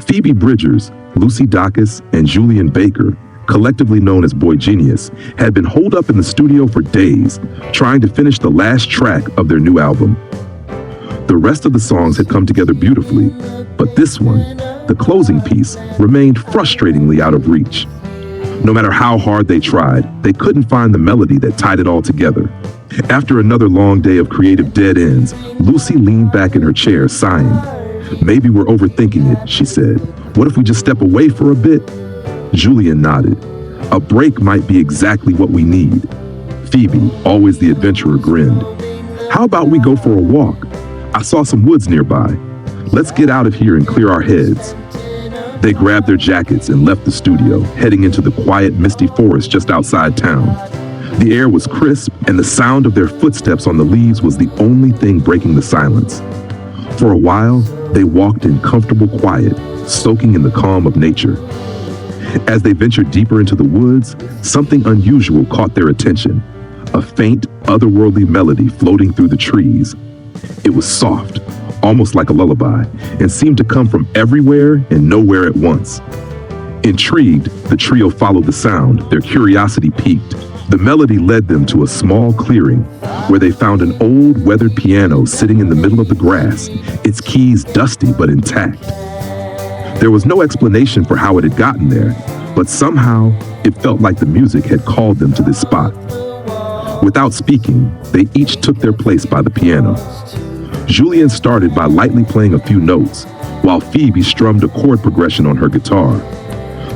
Phoebe Bridgers, Lucy Dacus, and Julien Baker, collectively known as Boygenius, had been holed up in the studio for days, trying to finish the last track of their new album. The rest of the songs had come together beautifully, but this one, the closing piece, remained frustratingly out of reach. No matter how hard they tried, they couldn't find the melody that tied it all together. After another long day of creative dead ends, Lucy leaned back in her chair, sighing. "Maybe we're overthinking it," she said. "What if we just step away for a bit?" Julien nodded. "A break might be exactly what we need." Phoebe, always the adventurer, grinned. "How about we go for a walk? I saw some woods nearby. Let's get out of here and clear our heads." They grabbed their jackets and left the studio, heading into the quiet, misty forest just outside town. The air was crisp, and the sound of their footsteps on the leaves was the only thing breaking the silence. For a while, they walked in comfortable quiet, soaking in the calm of nature. As they ventured deeper into the woods, something unusual caught their attention, a faint, otherworldly melody floating through the trees. It was soft, almost like a lullaby, and seemed to come from everywhere and nowhere at once. Intrigued, the trio followed the sound, their curiosity piqued. The melody led them to a small clearing, where they found an old, weathered piano sitting in the middle of the grass, its keys dusty but intact. There was no explanation for how it had gotten there, but somehow it felt like the music had called them to this spot. Without speaking, they each took their place by the piano. Julien started by lightly playing a few notes, while Phoebe strummed a chord progression on her guitar.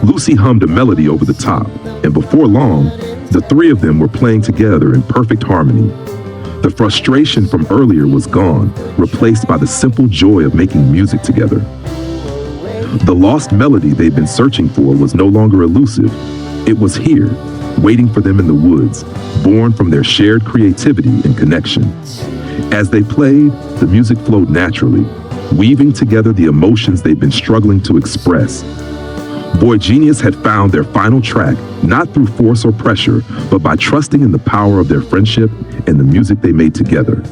Lucy hummed a melody over the top, and before long, the three of them were playing together in perfect harmony. The frustration from earlier was gone, replaced by the simple joy of making music together. The lost melody they'd been searching for was no longer elusive. It was here, waiting for them in the woods, born from their shared creativity and connection. As they played, the music flowed naturally, weaving together the emotions they'd been struggling to express. Boygenius had found their final track, not through force or pressure, but by trusting in the power of their friendship and the music they made together.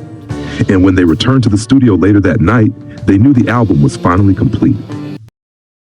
And when they returned to the studio later that night, they knew the album was finally complete.